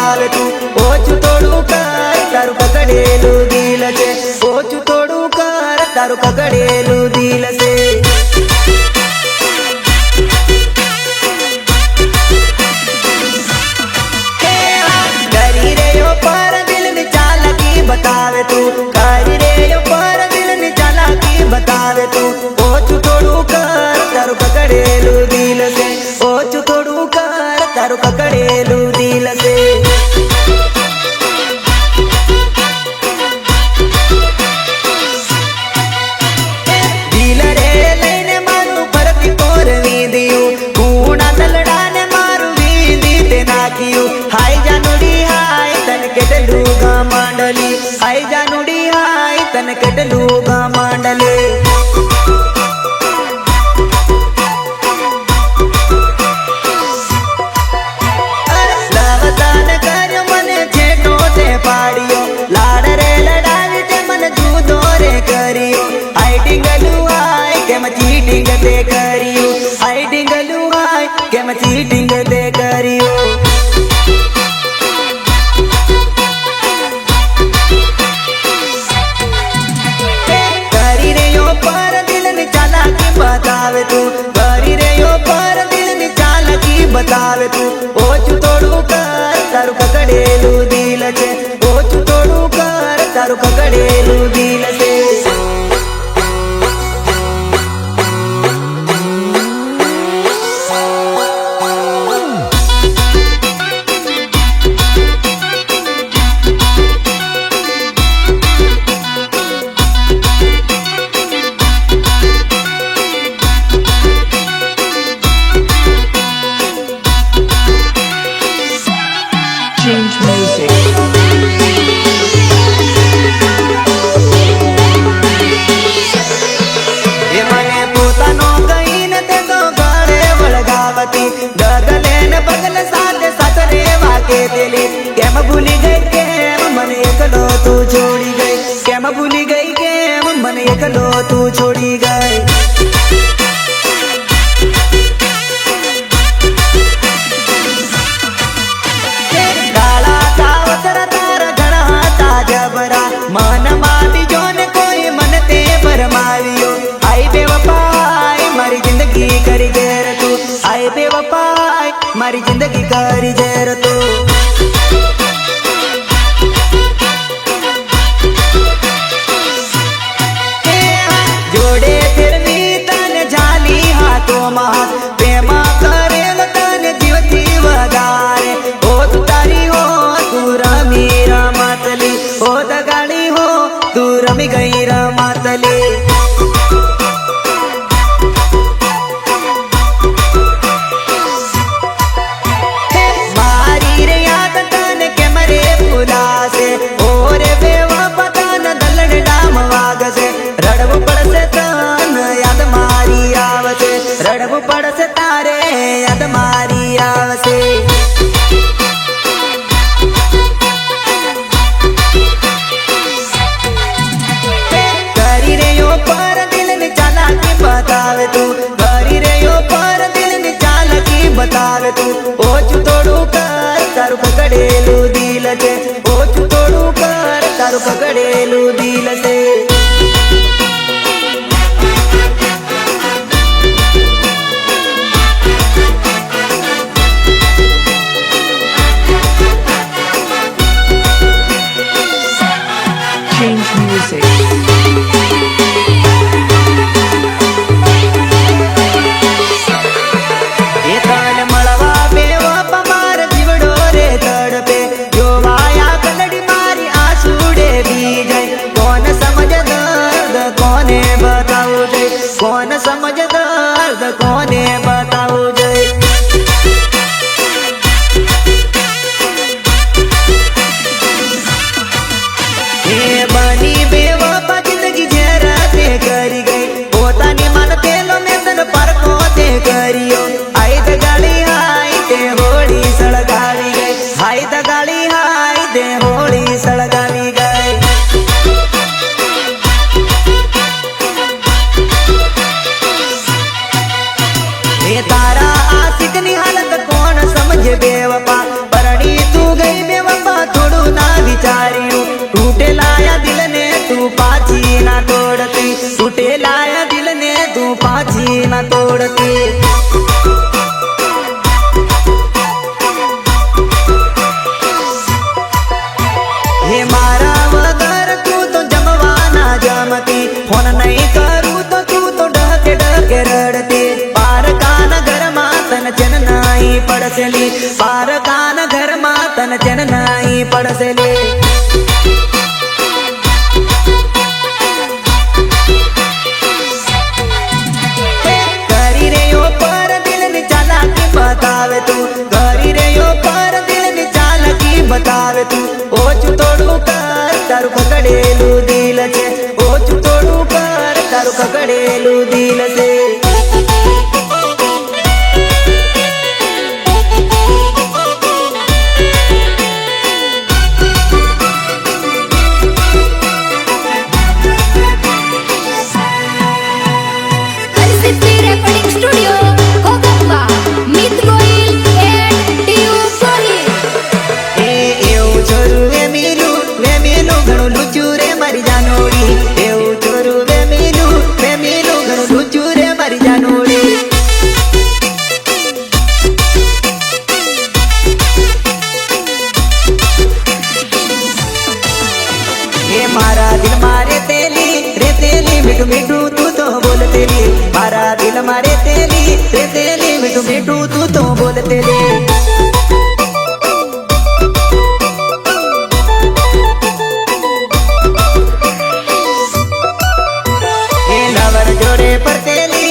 बतावे तू ओछू थोड़ू कर तारू पकड़ेलू दिल से ओछू थोड़ू कर तारू पकड़ेलू दिल से बतावे तू करी रे यो पर दिल नि चालाकी बतावे तू ओछू थोड़ू कर तारू पकड़ेलू दिल से ओछू थोड़ू कर तारू पकड़ेलू दिल से दिल रे लईने मारू परती कोरवी दियो कूणा दलडाने मारू वींदी ते नाखियो हाय जानुडी हाय तन केटलू गा मांडली हाय जानुडी हाय तन केटलू गा मांडले लवतान कर मने छेटो ते पाड़ियो लाड रे लडावी ते मन जूदो रे करियो हाय डिंगलू हाय के म चीटिंग ते करियो हाय डिंगलू हाय के म चीटिंग ते करियो बतावे तू करी रे यो पर दिल नि चालाकी बतावे तू ओछू थोड़ू कर तारू पकड़ेलू दिल से ओछू थोड़ू कर तारू पकड़ेलू दिल से Change music. ધન નાઈ પડશે લે કરી રહ્યો પર દિલ ની ચાલાકી બતાવે તું કરી રહ્યો પર દિલ ની ચાલાકી બતાવે તું ઓછું થોડું કર તારું પકડેલું દિલ છે ઓછું થોડું કર તારું પકડેલું દિલ છે मारा दिल मारे तेली मिठू मिठू तू तो बोल तेली मारा दिल मारे तेली मिठू मिठू तू तो बोल तेली लवर जोड़े पर तेली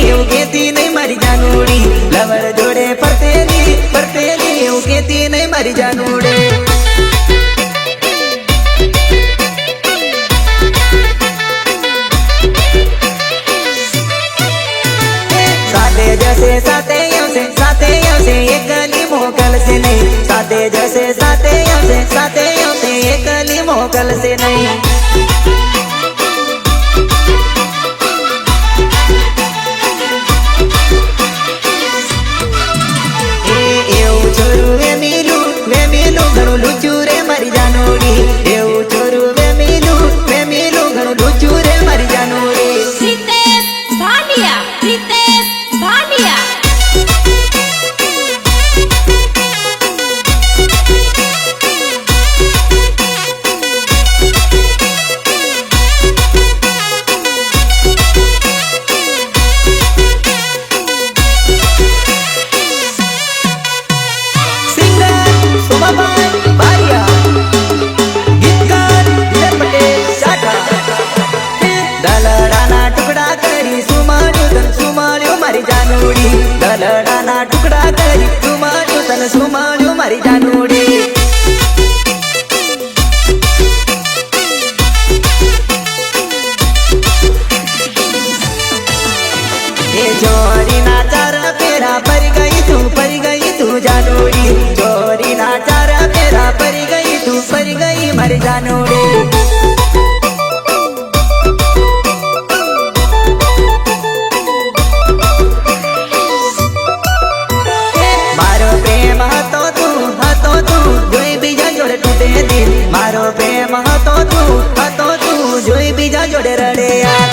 એવું કેતી નહીં મારી જાનુડી લવર જોડે પર તેલી એવું કેતી નહીં મારી જાનુડી जैसे साथे से एकली मोकल से नहीं साथे जैसे साथे से एकली मोकल से नहीं એવું છોરું વે મિલું ઘણું લૂચું રે મારી જાનુડી એવું છોરું વે મિલું ઘણું લૂચું રે મારી જાનુડી દલડાના ટુકડા કરી સુમાડ્યું તને સુમાડ્યું મારી જાનુડી એ ચોરીના ચાર ફેરા પરી ગઈ તું જાનુડી ચોરીના ચાર ફેરા પરી ગઈ મારી જાનુડી मारो प्रेम હતો તું જોઈ બીજા જોડે રડે યાર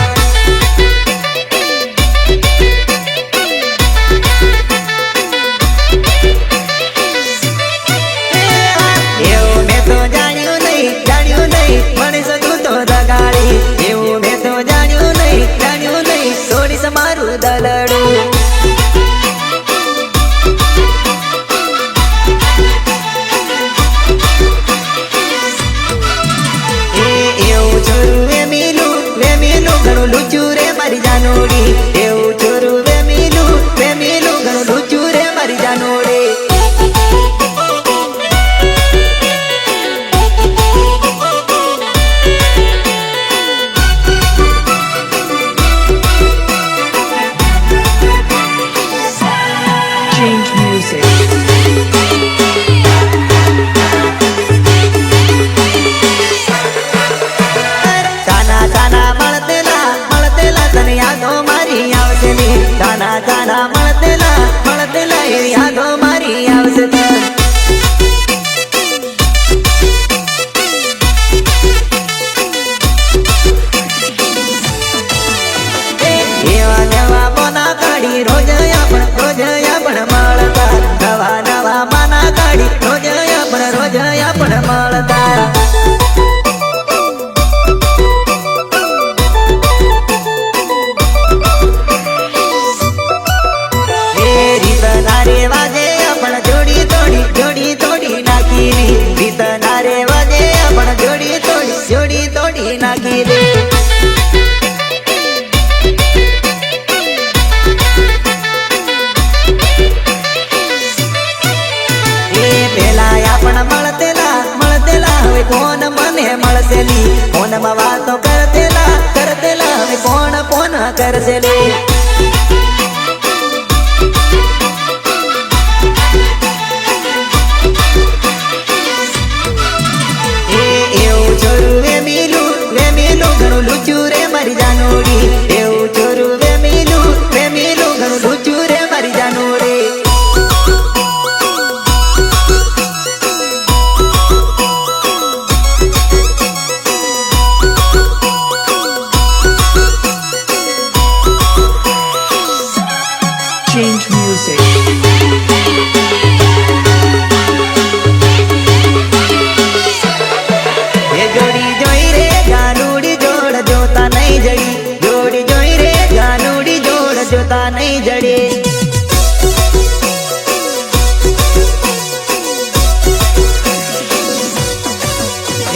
એવું મેં તો જાણ્યું નહીં મળી શકું તો દગાડી એવું મેં તો જાણ્યું નહીં થોડીસ મારું દલડું ઘણું લૂચું રે મારી જાનુડી એવું છોરું વે મિલું ઘણું લૂચું રે મારી જાનુડી ગીત ના રે વાગે પણ જોડી તોડી નાખી દે. પેલા આપણ મળતેલા હવે કોણ મને મળશે ની. ફોનમાં વાતો કરતેલા હવે કોણ ફોન કરશે લે. એવું છોરું વેમીલું ઘણું લૂચું રે મારી જાનુડી. એવું છોરું વેમીલું ઘણું લૂચું રે મારી જાનુડી. Change music. એ જોડી જોઈ રે જાનુડી જોડ જોતા નહીં જડી. જોડી જોઈ રે જાનુડી જોડ જોતા નહીં જડી.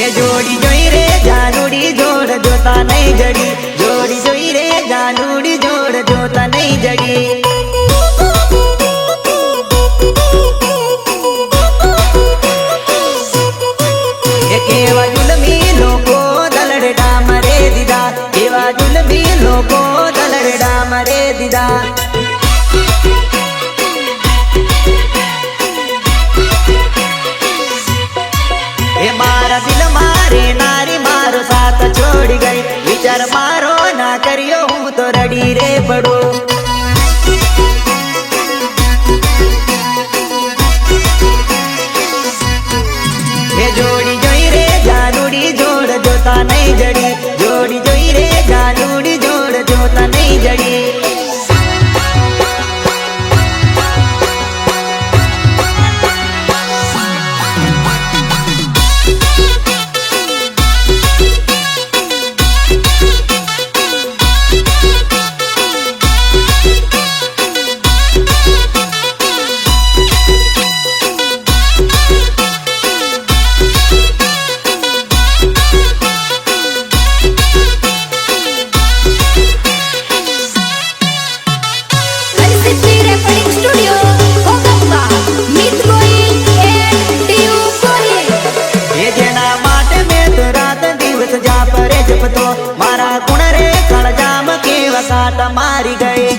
એ જોડી જોઈ રે જાનુડી જોડ જોતા નહીં જડી. જોડી જોઈ રે જાનુડી જોડ જોતા નહીં જડી. કેવા જુલમી લોકો દલડડા મરે દીધા. કેવા જુલમી લોકો દલડડા મરે દીધા. એ મારા દિલ મારે નારી મારો સાથ છોડી ગઈ. વિચાર મારો ના કર્યો હું તો રડી રે પડું. એ જોડી જોઈ રે જાનુડી જોડ જોતા નહીં જડી. જોડી જોઈ રે જાનુડી જોડ જોતા નહીં જડી. મારા ગુણ રે કળજામ કેવા કાંટા મારી ગઈ.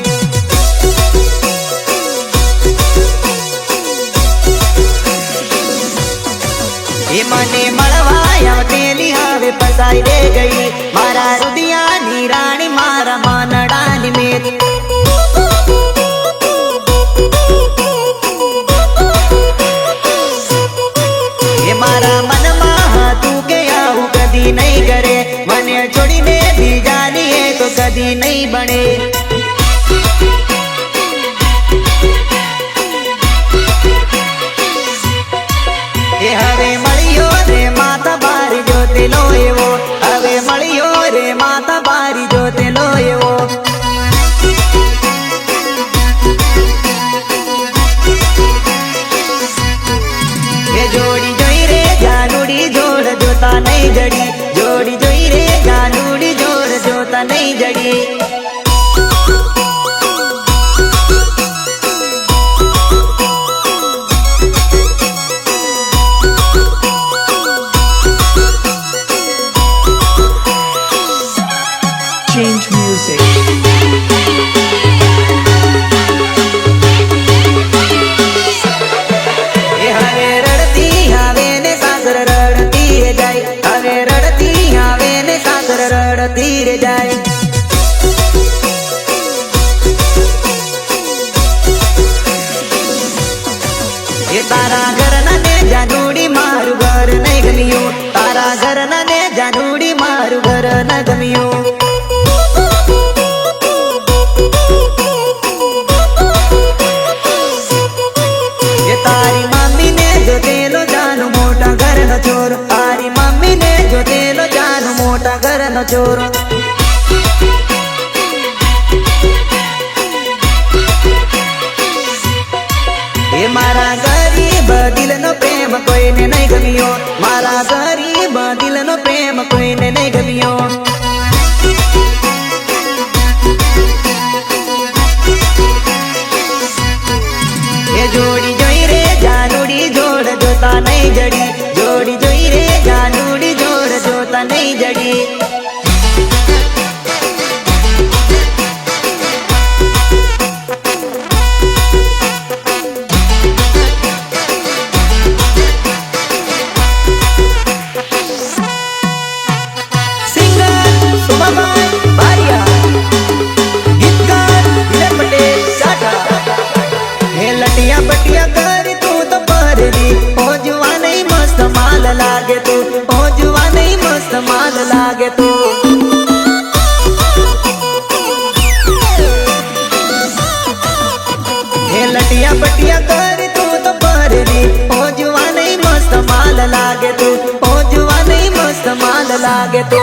એ મને મળવા આવતેલી હવે ફસાઈ રે ગઈ. મારા રુદિયાની રાણી મારા માનડાની મેત. એ મારા મનમાં હતું કે આવું કદી નહીં કરે. મને છોડીને બીજાની એ તો કદી નહીં બને. એ હવે મળ્યો રે માતા બારી જોતેલો એવો. હવે મળ્યો રે માતા બારી જોતેલો એવો. એ જોડી જોઈ રે જાનુડી જોડ જોતા નહીં જડી. જોડી જોઈ રે જાનુડી જોડ જોતા નહીં જડી. Change music. એ હવે રડતી આવે ને સાસર રડતી રે જાય. હવે રડતી આવે ને સાસર રડતી રે જાય. એ તારા ઘરના ને જાનુડી મારું ઘર નહીં ગમ્યું. તારા ઘરના ને જાનુડી મારું ઘર ન ગમ્યું. એ તારી મમ્મી ને જોતેલો જાનું મોટા ઘરનો ચોર. તારી મમ્મી ને જોતેલો જાનું મોટા ઘરનો ચોર. એ મારા ગરીબ દિલનો પ્રેમ કોઈને નહીં ગમ્યો. मारा गरीब दिल नो प्रेम कोई ने नहीं गमियो। ये जोड़ी जोई रे जानूड़ी जोड़ जोता नहीं जड़ी, जोड़ी जोई रे जानूड़ी जोड़ जोता नहीं जड़ी। बटिया कर तू तो पररी ओ जुआ नहीं मस्त माल लागे तू, ओ जुआ नहीं मस्त माल लागे तू। हे लटिया बटिया कर तू तो पररी ओ जुआ नहीं मस्त माल लागे तू, ओ जुआ नहीं मस्त माल लागे तू।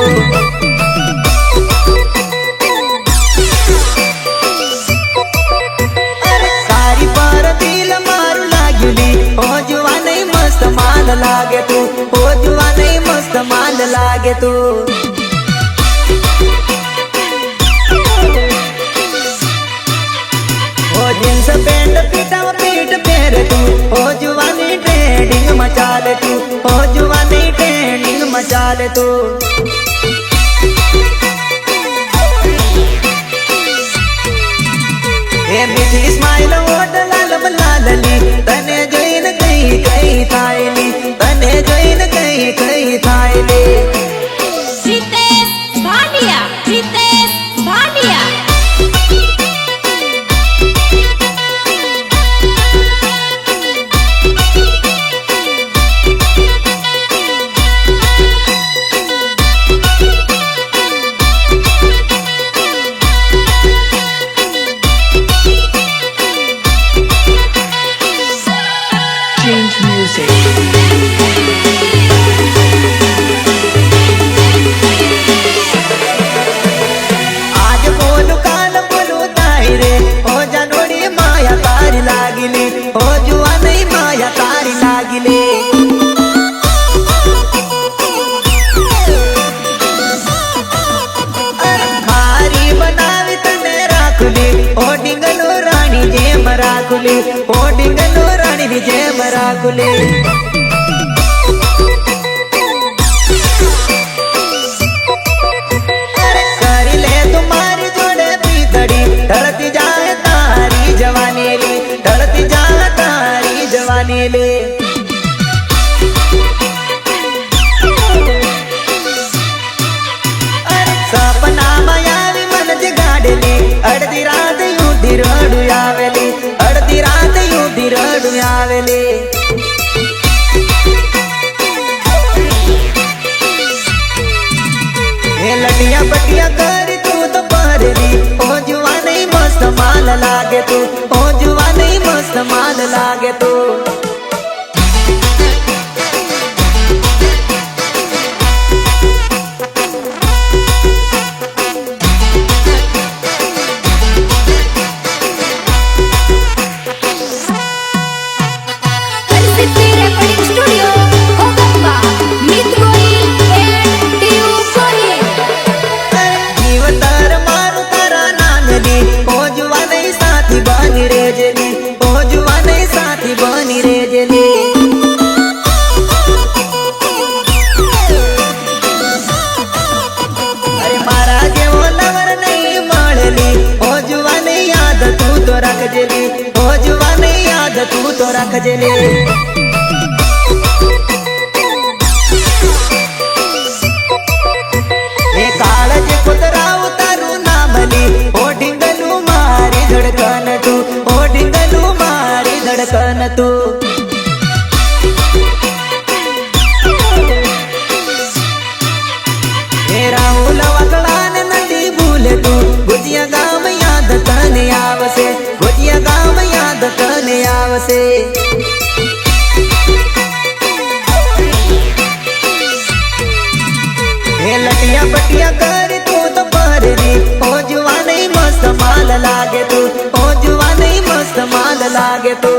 माल लागे तू, ओ जुआ नहीं मस्त माल लागे तू। ओ जींस पैंट पीटा पीट पैर तू, ओ जुआ नहीं ट्रेंडिंग मचा ले तू, ओ जुआ नहीं ट्रेंडिंग मचा ले तू। ए मीठी स्माइल ओट लाल लालली तने जोइन कहीं कहीं थायली, तने जोइन कहीं कहीं थायली। रितेश भाटिया, रितेश भाटिया। Change music. आज बोलू काल बोलू ताई रे, ओ जानोड़ी माया तारी लागिली, ओ जुआ नहीं माया तारी लागिली। मारी बनावी तने राखुली, ओ डिंगलो रानी जेम राखुली, ओ डिंगलो रानी जेम राखुली। करी ले तुम्हारी जोड़े पीतड़ी, ढलती जाए तारी जवानी ली, ढलती जाए तारी जवानी ली। सपना मायावी मन जगाडली, अर्धी रात युद्धी रडू आवेली, अर्धी रात युद्धी रडू आवेली। हे लटिया बटिया कर तू तो पररी, ओ जुआ नहीं मस्त माल लागे तू, ओ जुआ नहीं मस्त माल लागे तू। recording studio, Ogamba, Midgoil and Tiupuri. जीवतर मारू तारा नांगली, ओ जुआ नहीं साथी बनी रे जली, ओ जुआ नहीं साथी बनी रे जली। अरे मारा जेवो लवर नहीं मळली, ओ जुआ नहीं याद तू तो रख जली, ओ जुआ नहीं याद तू तो रख जली। काळजी कुत्रा उतारू नामली, ओ डिंगलू मारी धडकन तू, ओ डिंगलू मारी धडकन तू। हे राहुल वकड़ान नदी भूले तू, गुजिया गाम याद तने आवसे, गुजिया गाम याद तने आवसे। हे लटिया बटिया कर तू तो पररी, ओ जुआ नहीं मस्त माल लागे तू, ओ जुआ नहीं मस्त माल लागे तू।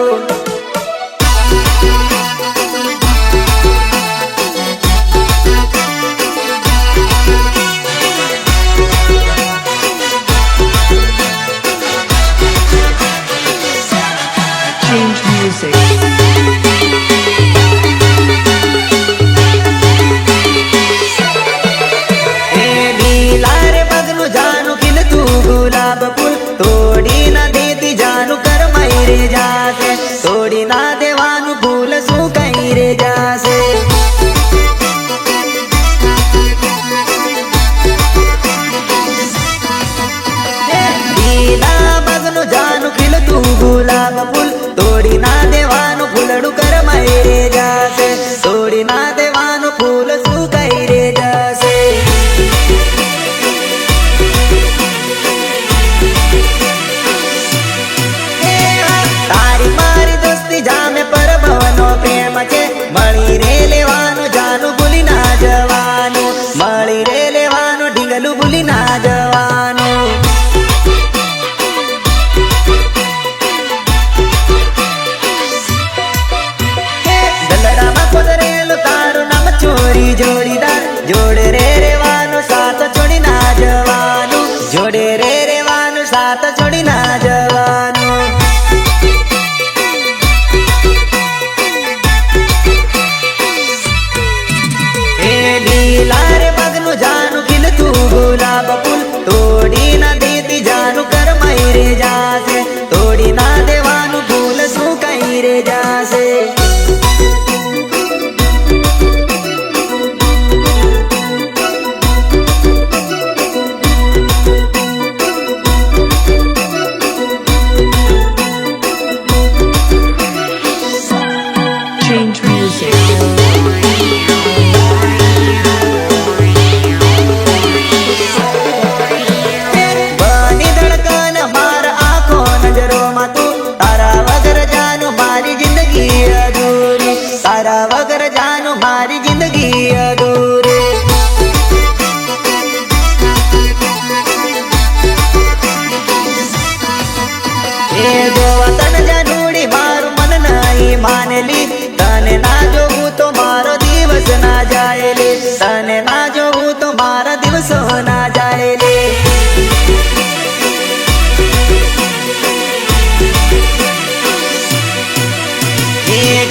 જાય લે તને ના જોઉં તો મારા દિવસો ના જાય લે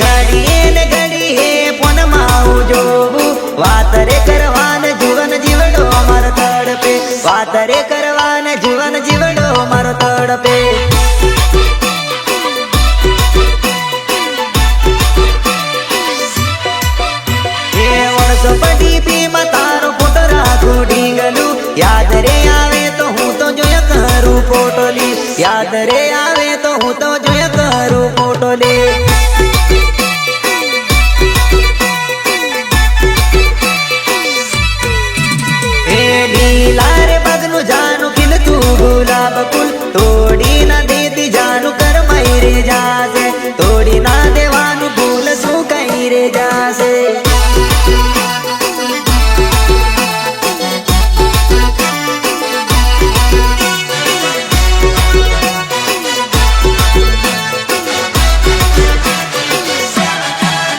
ઘડીએ ને ઘડીએ ફોનમાં હું જોઉં વાતરે કરવાને જીવન જીવડો મારો તડપે વાતરે કરવાને જીવન જીવડો મારો તડપે પડીપીમાં તારો ફોટો રાખું ઢીંગલું યાદ રે આવે તો હું તો જોયા કરું ફોટોલી યાદ રે આવે તો હું તો જોયા કરું ફોટોલી લીલા રે બગનું જાનું ખીલતું ગુલાબ ફૂલ તોડી ના દેતી જાનું કરમાઈ રે જાશે તોડી ના દેવાનું ભૂલ શું કઈ રે જાશે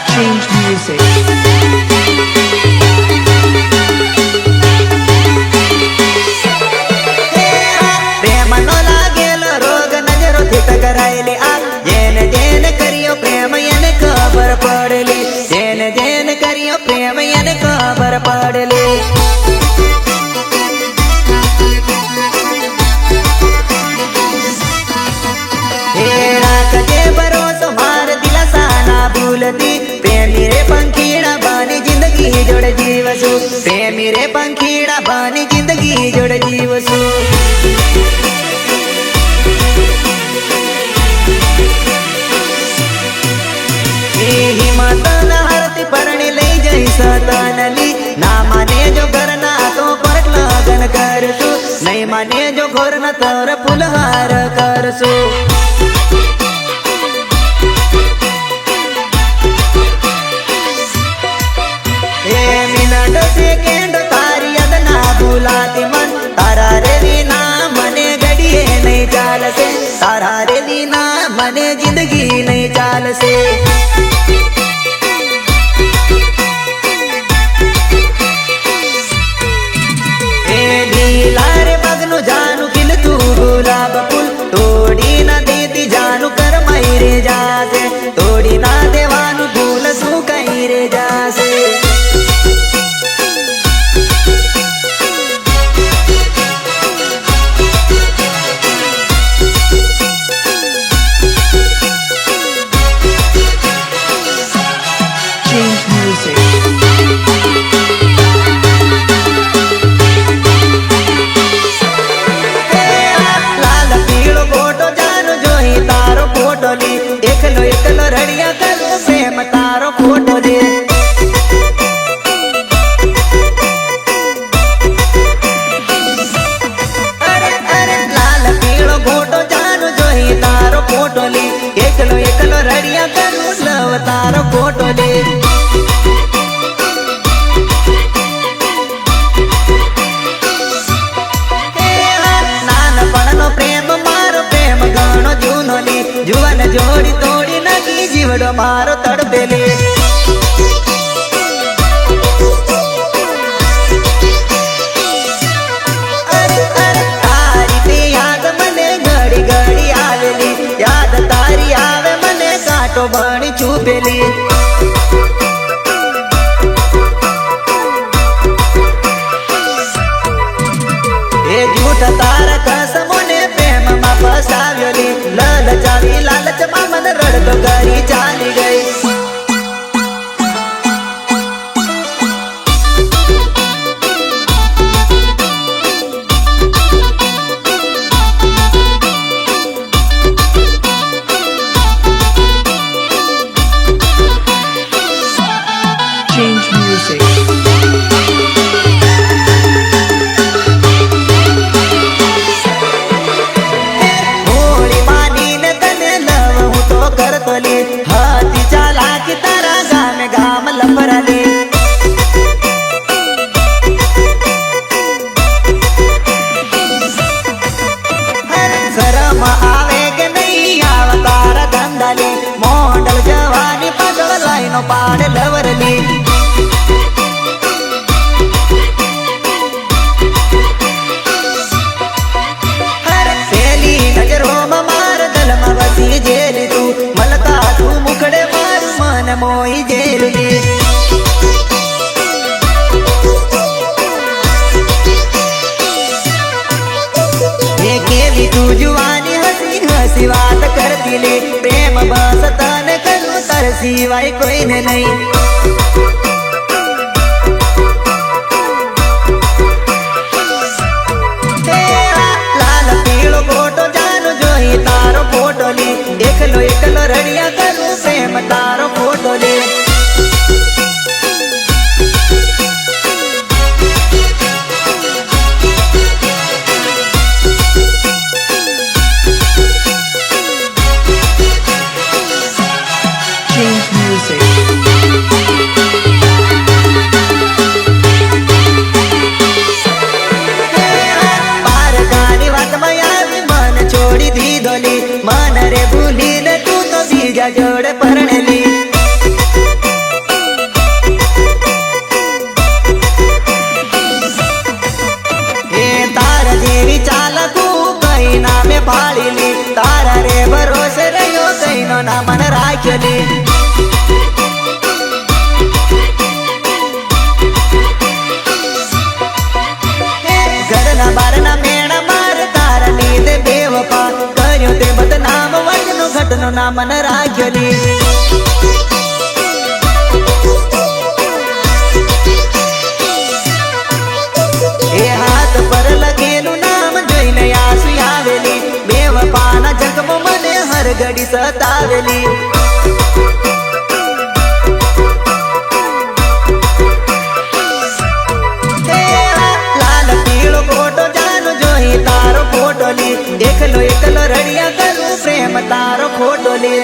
Change music. પ્રેમનો લાગેલો રોગ નજરોથી ટકરાયેલી આ જેને જેને કર્યો પ્રેમ એને ખબર પડેલી જેને જેને કર્યો પ્રેમ એને ખબર પડેલી હે રાખજે ભરોસો માર દિલાસા ના ભૂલતી પ્રેમી રે પંખીડા બાની જિંદગી જોડે જીવશું પ્રેમી રે પંખીડા બાની જિંદગી જોડે જીવશું હિંમત ના હરતી પરણી લઈ જઈ સતાનલી ના માને જો ઘરના તો પરક લગન કરશું નહીં માને જો ઘરના તર ફૂલહાર કરશું મિનટ સેકન્ડ તારી યાદ ના ભૂલાતી મન તારા રે વિના મને ઘડીએ નહીં ચાલશે તારા રે વિના મને જિંદગી નહીં ચાલશે લીલા રે બગનું જાનું ખીલતું ગુલાબ ફૂલ તોડી ના દેતી જાનું કરમાઈ રે જાશે તોડી ના દેવાનું ભૂલ શું કઈ રે જાશે Change music. લાલ પીળો ફોટો જાનું જોઈ તારો ફોટો લી એકલો એકલો રડિયા કરું પ્રેમ તારો ફોટો દે અરે અરે લાલ પીળો ફોટો જાનું જોઈ તારો ફોટો લી એકલો એકલો રડિયા કરું લવ તારો ફોટો દે નાનપણનો પ્રેમ મારો પ્રેમ ઘણો જૂનો લી જુવાન જોડી તોડી નાખી જીવડો મારો તડપેલી તારી તે યાદ મને ઘડી ઘડી આવેલી યાદ તારી આવે મને કાંટો ભણી ચૂપેલી એ જૂઠ તારા કસમોને પ્રેમમાં ફસાવ્યોલી લલચાવી લાલચમાં મને રડતો કરી ચાલી ગઈ Change music. હોળી માનીને તને લવ હું તો કરતો લે હાથી ચાલાકી તારા ગામે ગામ લફરા લે શરમ આવે કે નહીં આવ તારા ધંધા લે મોડલ જવાની પાછળ લાઈનો પાડે લવર લે કોઈને નહીં. લાલ પીળો ફોટો જાનું જોઈ તારો ફોટો લે, એકલો એકલો રડિયા કરું પ્રેમ તારો ફોટો લે. Change music. પારકાની વાતમાં આવી મન છોડી દીધો લી, મન રે ભૂલીને તું તો બીજા જોડે પરણેલી. એ તારા જેવી ચાલકું કઈ નામે પાડેલી, તારા રે ભરોસે રહ્યો કઈનો ના મન રાખેલી. ઘરના બારના મેણા માર તારા લીધે બેવફા કર્યો તે બદનામ વચનો ઘટનો ના મન રાખેલી. એ હાથ પર લખેલું નામ જોઈને આંસુ આવેલી, બેવફાના જખમો મને હર ઘડી સતાવેલી. લાલ પીળો ફોટો જાનું જોઈ તારો ફોટો લે, એકલો એકલો રડિયા કરું પ્રેમ તારો ફોટો લે.